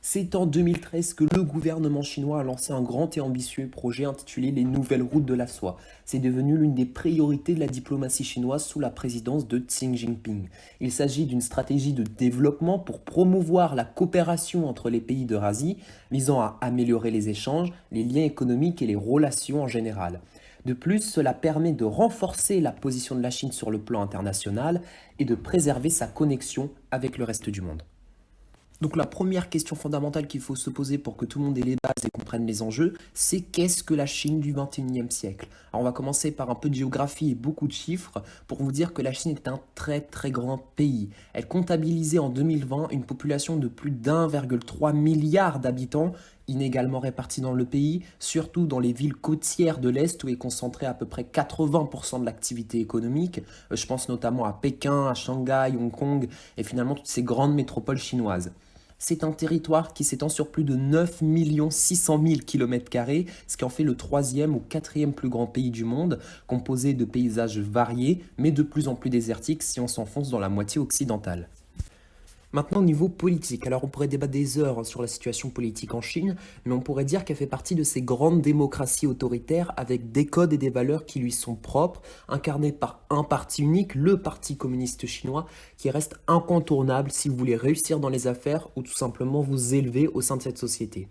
C'est en 2013 que le gouvernement chinois a lancé un grand et ambitieux projet intitulé les Nouvelles Routes de la Soie. C'est devenu l'une des priorités de la diplomatie chinoise sous la présidence de Xi Jinping. Il s'agit d'une stratégie de développement pour promouvoir la coopération entre les pays d'Eurasie, visant à améliorer les échanges, les liens économiques et les relations en général. De plus, cela permet de renforcer la position de la Chine sur le plan international et de préserver sa connexion avec le reste du monde. Donc la première question fondamentale qu'il faut se poser pour que tout le monde ait les bases et comprenne les enjeux, c'est qu'est-ce que la Chine du 21e siècle? Alors on va commencer par un peu de géographie et beaucoup de chiffres pour vous dire que la Chine est un très très grand pays. Elle comptabilisait en 2020 une population de plus d'1,3 milliard d'habitants, inégalement répartis dans le pays, surtout dans les villes côtières de l'Est où est concentrée à peu près 80% de l'activité économique. Je pense notamment à Pékin, à Shanghai, Hong Kong et finalement toutes ces grandes métropoles chinoises. C'est un territoire qui s'étend sur plus de 9 600 000 km², ce qui en fait le troisième ou quatrième plus grand pays du monde, composé de paysages variés, mais de plus en plus désertiques si on s'enfonce dans la moitié occidentale. Maintenant, au niveau politique, alors on pourrait débattre des heures sur la situation politique en Chine, mais on pourrait dire qu'elle fait partie de ces grandes démocraties autoritaires avec des codes et des valeurs qui lui sont propres, incarnées par un parti unique, le Parti communiste chinois, qui reste incontournable si vous voulez réussir dans les affaires ou tout simplement vous élever au sein de cette société.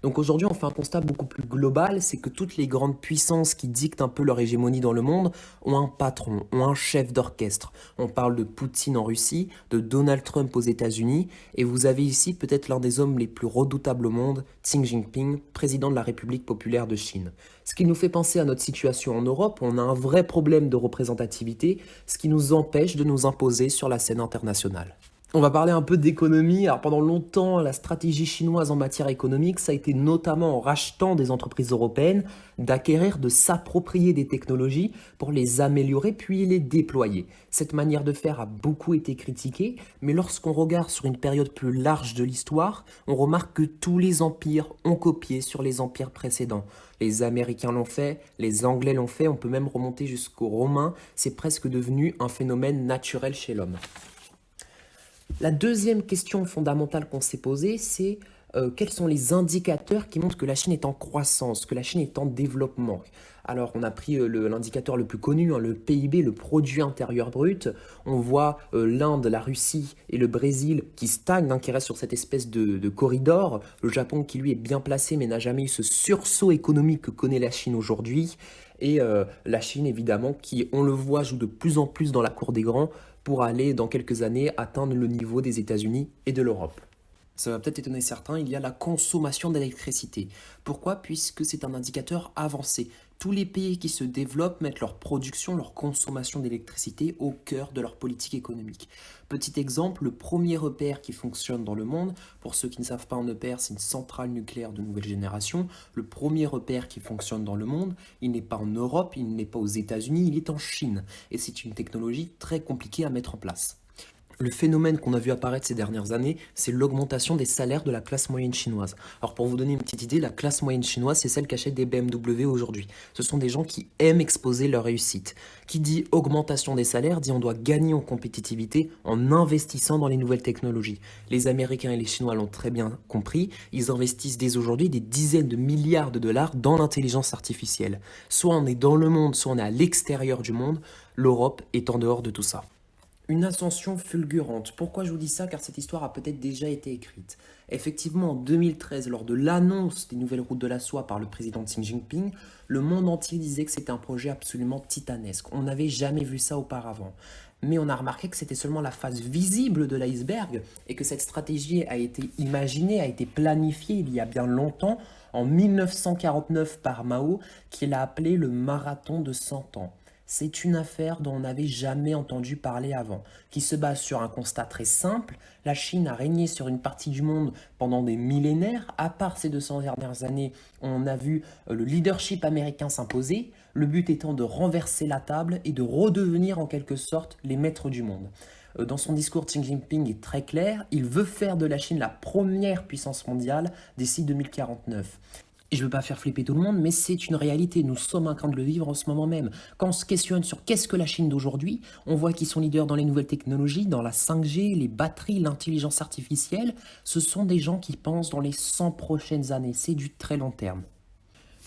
Donc aujourd'hui, on fait un constat beaucoup plus global, c'est que toutes les grandes puissances qui dictent un peu leur hégémonie dans le monde ont un patron, ont un chef d'orchestre. On parle de Poutine en Russie, de Donald Trump aux États-Unis, et vous avez ici peut-être l'un des hommes les plus redoutables au monde, Xi Jinping, président de la République populaire de Chine. Ce qui nous fait penser à notre situation en Europe, on a un vrai problème de représentativité, ce qui nous empêche de nous imposer sur la scène internationale. On va parler un peu d'économie. Alors pendant longtemps, la stratégie chinoise en matière économique, ça a été notamment en rachetant des entreprises européennes, d'acquérir, de s'approprier des technologies pour les améliorer puis les déployer. Cette manière de faire a beaucoup été critiquée, mais lorsqu'on regarde sur une période plus large de l'histoire, on remarque que tous les empires ont copié sur les empires précédents. Les Américains l'ont fait, les Anglais l'ont fait, on peut même remonter jusqu'aux Romains, c'est presque devenu un phénomène naturel chez l'homme. La deuxième question fondamentale qu'on s'est posée, c'est quels sont les indicateurs qui montrent que la Chine est en croissance, que la Chine est en développement. Alors, on a pris l'indicateur le plus connu, le PIB, le produit intérieur brut. On voit l'Inde, la Russie et le Brésil qui stagnent, qui restent sur cette espèce de corridor. Le Japon qui, lui, est bien placé mais n'a jamais eu ce sursaut économique que connaît la Chine aujourd'hui. Et la Chine, évidemment, qui, on le voit, joue de plus en plus dans la cour des grands pour aller, dans quelques années, atteindre le niveau des États-Unis et de l'Europe. Ça va peut-être étonner certains, il y a la consommation d'électricité. Pourquoi? Puisque c'est un indicateur avancé. Tous les pays qui se développent mettent leur production, leur consommation d'électricité au cœur de leur politique économique. Petit exemple, le premier EPR qui fonctionne dans le monde, pour ceux qui ne savent pas, un EPR, c'est une centrale nucléaire de nouvelle génération. Le premier EPR qui fonctionne dans le monde, il n'est pas en Europe, il n'est pas aux États-Unis, il est en Chine. Et c'est une technologie très compliquée à mettre en place. Le phénomène qu'on a vu apparaître ces dernières années, c'est l'augmentation des salaires de la classe moyenne chinoise. Alors pour vous donner une petite idée, la classe moyenne chinoise, c'est celle qui achète des BMW aujourd'hui. Ce sont des gens qui aiment exposer leur réussite. Qui dit augmentation des salaires, dit on doit gagner en compétitivité en investissant dans les nouvelles technologies. Les Américains et les Chinois l'ont très bien compris, ils investissent dès aujourd'hui des dizaines de milliards de dollars dans l'intelligence artificielle. Soit on est dans le monde, soit on est à l'extérieur du monde, l'Europe est en dehors de tout ça. Une ascension fulgurante. Pourquoi je vous dis ça? Car cette histoire a peut-être déjà été écrite. Effectivement, en 2013, lors de l'annonce des nouvelles routes de la soie par le président Xi Jinping, le monde entier disait que c'était un projet absolument titanesque. On n'avait jamais vu ça auparavant. Mais on a remarqué que c'était seulement la face visible de l'iceberg et que cette stratégie a été imaginée, a été planifiée il y a bien longtemps, en 1949 par Mao, qu'il a appelé le marathon de 100 ans. C'est une affaire dont on n'avait jamais entendu parler avant, qui se base sur un constat très simple. La Chine a régné sur une partie du monde pendant des millénaires. À part ces 200 dernières années, on a vu le leadership américain s'imposer, le but étant de renverser la table et de redevenir en quelque sorte les maîtres du monde. Dans son discours, Xi Jinping est très clair, il veut faire de la Chine la première puissance mondiale d'ici 2049. Et je ne veux pas faire flipper tout le monde, mais c'est une réalité. Nous sommes en train de le vivre en ce moment même. Quand on se questionne sur qu'est-ce que la Chine d'aujourd'hui, on voit qu'ils sont leaders dans les nouvelles technologies, dans la 5G, les batteries, l'intelligence artificielle. Ce sont des gens qui pensent dans les 100 prochaines années. C'est du très long terme.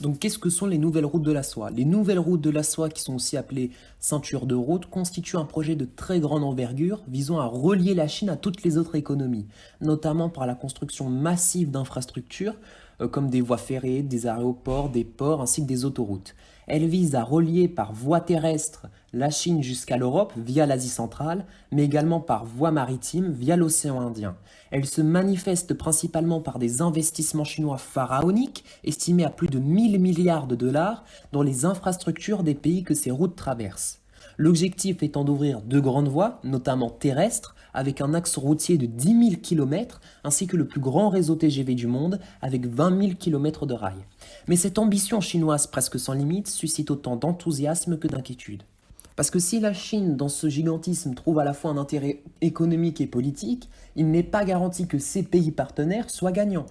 Donc qu'est-ce que sont les nouvelles routes de la soie? Les nouvelles routes de la soie, qui sont aussi appelées ceintures de route, constituent un projet de très grande envergure visant à relier la Chine à toutes les autres économies, notamment par la construction massive d'infrastructures comme des voies ferrées, des aéroports, des ports ainsi que des autoroutes. Elle vise à relier par voie terrestre la Chine jusqu'à l'Europe via l'Asie centrale, mais également par voie maritime via l'océan Indien. Elle se manifeste principalement par des investissements chinois pharaoniques, estimés à plus de 1000 milliards de dollars, dans les infrastructures des pays que ces routes traversent. L'objectif étant d'ouvrir deux grandes voies, notamment terrestres, avec un axe routier de 10 000 km, ainsi que le plus grand réseau TGV du monde, avec 20 000 km de rails. Mais cette ambition chinoise presque sans limite suscite autant d'enthousiasme que d'inquiétude. Parce que si la Chine, dans ce gigantisme, trouve à la fois un intérêt économique et politique, il n'est pas garanti que ces pays partenaires soient gagnants.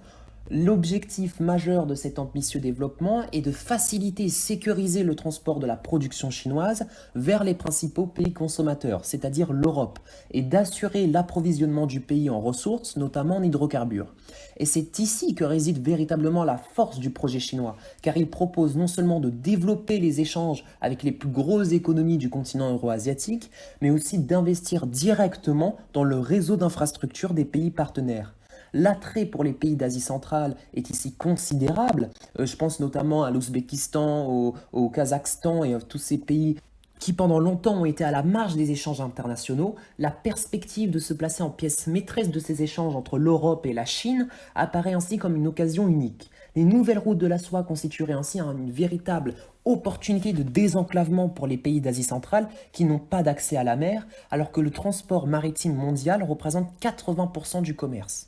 L'objectif majeur de cet ambitieux développement est de faciliter et sécuriser le transport de la production chinoise vers les principaux pays consommateurs, c'est-à-dire l'Europe, et d'assurer l'approvisionnement du pays en ressources, notamment en hydrocarbures. Et c'est ici que réside véritablement la force du projet chinois, car il propose non seulement de développer les échanges avec les plus grosses économies du continent euro-asiatique, mais aussi d'investir directement dans le réseau d'infrastructures des pays partenaires. L'attrait pour les pays d'Asie centrale est ici considérable. Je pense notamment à l'Ouzbékistan, au Kazakhstan et à tous ces pays qui pendant longtemps ont été à la marge des échanges internationaux. La perspective de se placer en pièce maîtresse de ces échanges entre l'Europe et la Chine apparaît ainsi comme une occasion unique. Les nouvelles routes de la soie constitueraient ainsi une véritable opportunité de désenclavement pour les pays d'Asie centrale qui n'ont pas d'accès à la mer, alors que le transport maritime mondial représente 80% du commerce.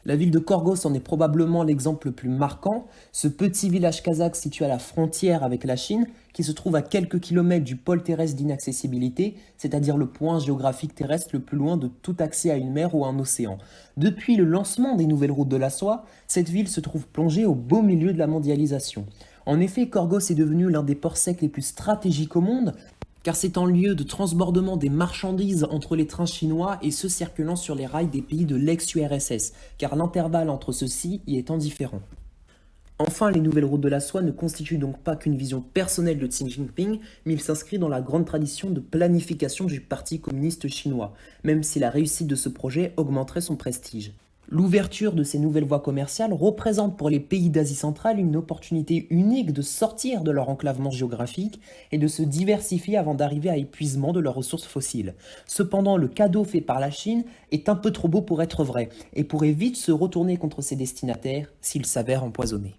La ville de Korgos en est probablement l'exemple le plus marquant, ce petit village kazakh situé à la frontière avec la Chine, qui se trouve à quelques kilomètres du pôle terrestre d'inaccessibilité, c'est-à-dire le point géographique terrestre le plus loin de tout accès à une mer ou à un océan. Depuis le lancement des nouvelles routes de la soie, cette ville se trouve plongée au beau milieu de la mondialisation. En effet, Korgos est devenu l'un des ports secs les plus stratégiques au monde, car c'est un lieu de transbordement des marchandises entre les trains chinois et ceux circulant sur les rails des pays de l'ex-URSS, car l'intervalle entre ceux-ci y étant différent. Enfin, les nouvelles routes de la soie ne constituent donc pas qu'une vision personnelle de Xi Jinping, mais il s'inscrit dans la grande tradition de planification du Parti communiste chinois, même si la réussite de ce projet augmenterait son prestige. L'ouverture de ces nouvelles voies commerciales représente pour les pays d'Asie centrale une opportunité unique de sortir de leur enclavement géographique et de se diversifier avant d'arriver à épuisement de leurs ressources fossiles. Cependant, le cadeau fait par la Chine est un peu trop beau pour être vrai et pourrait vite se retourner contre ses destinataires s'il s'avère empoisonné.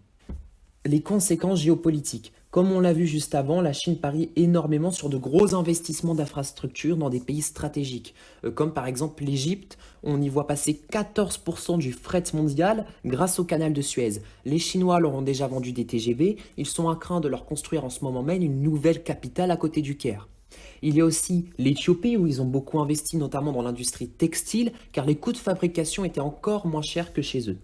Les conséquences géopolitiques. Comme on l'a vu juste avant, la Chine parie énormément sur de gros investissements d'infrastructures dans des pays stratégiques, comme par exemple l'Égypte. On y voit passer 14% du fret mondial grâce au canal de Suez. Les Chinois leur ont déjà vendu des TGV, ils sont à craindre de leur construire en ce moment même une nouvelle capitale à côté du Caire. Il y a aussi l'Éthiopie où ils ont beaucoup investi notamment dans l'industrie textile car les coûts de fabrication étaient encore moins chers que chez eux.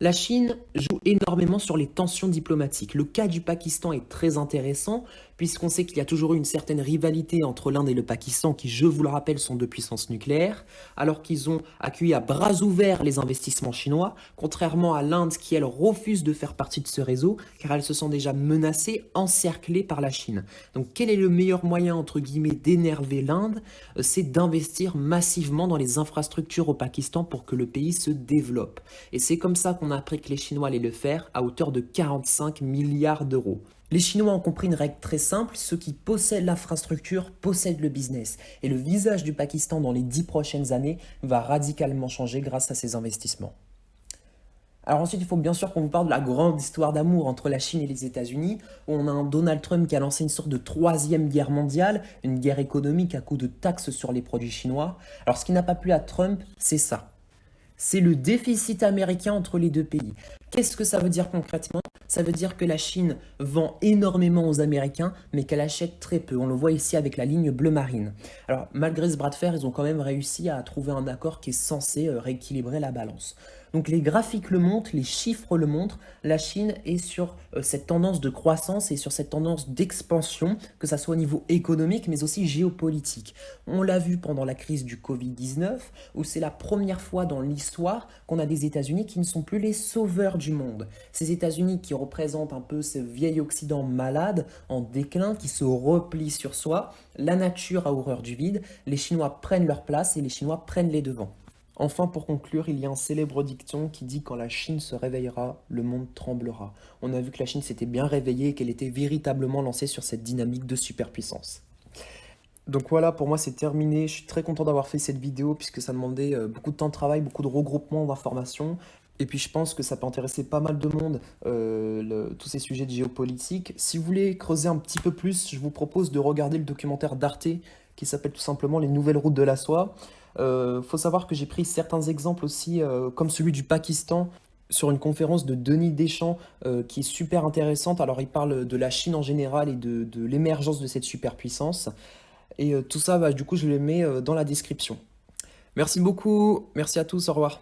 La Chine joue énormément sur les tensions diplomatiques. Le cas du Pakistan est très intéressant puisqu'on sait qu'il y a toujours eu une certaine rivalité entre l'Inde et le Pakistan qui, je vous le rappelle, sont deux puissances nucléaires, alors qu'ils ont accueilli à bras ouverts les investissements chinois, contrairement à l'Inde qui, elle, refuse de faire partie de ce réseau car elle se sent déjà menacée, encerclée par la Chine. Donc quel est le meilleur moyen, entre guillemets, d'énerver l'Inde? C'est d'investir massivement dans les infrastructures au Pakistan pour que le pays se développe. Et c'est comme ça qu'on a appris que les Chinois allaient le faire à hauteur de 45 milliards d'euros. Les Chinois ont compris une règle très simple, ceux qui possèdent l'infrastructure possèdent le business. Et le visage du Pakistan dans les 10 prochaines années va radicalement changer grâce à ces investissements. Alors ensuite, il faut bien sûr qu'on vous parle de la grande histoire d'amour entre la Chine et les États-Unis, où on a un Donald Trump qui a lancé une sorte de troisième guerre mondiale, une guerre économique à coup de taxes sur les produits chinois. Alors ce qui n'a pas plu à Trump, c'est ça. C'est le déficit américain entre les deux pays. Qu'est-ce que ça veut dire concrètement? Ça veut dire que la Chine vend énormément aux Américains, mais qu'elle achète très peu. On le voit ici avec la ligne bleu marine. Alors, malgré ce bras de fer, ils ont quand même réussi à trouver un accord qui est censé rééquilibrer la balance. Donc les graphiques le montrent, les chiffres le montrent, la Chine est sur cette tendance de croissance et sur cette tendance d'expansion, que ça soit au niveau économique mais aussi géopolitique. On l'a vu pendant la crise du Covid-19, où c'est la première fois dans l'histoire qu'on a des États-Unis qui ne sont plus les sauveurs du monde. Ces États-Unis qui représentent un peu ce vieil Occident malade, en déclin, qui se replie sur soi, la nature a horreur du vide, les Chinois prennent leur place et les Chinois prennent les devants. Enfin, pour conclure, il y a un célèbre dicton qui dit: quand la Chine se réveillera, le monde tremblera. On a vu que la Chine s'était bien réveillée et qu'elle était véritablement lancée sur cette dynamique de superpuissance. Donc voilà, pour moi c'est terminé. Je suis très content d'avoir fait cette vidéo puisque ça demandait beaucoup de temps de travail, beaucoup de regroupement d'informations. Et puis je pense que ça peut intéresser pas mal de monde, tous ces sujets de géopolitique. Si vous voulez creuser un petit peu plus, je vous propose de regarder le documentaire d'Arte qui s'appelle tout simplement Les Nouvelles Routes de la Soie. Faut savoir que j'ai pris certains exemples aussi, comme celui du Pakistan, sur une conférence de Denis Deschamps qui est super intéressante. Alors il parle de la Chine en général et de l'émergence de cette superpuissance. Et tout ça, bah, du coup, je le mets dans la description. Merci beaucoup, merci à tous, au revoir.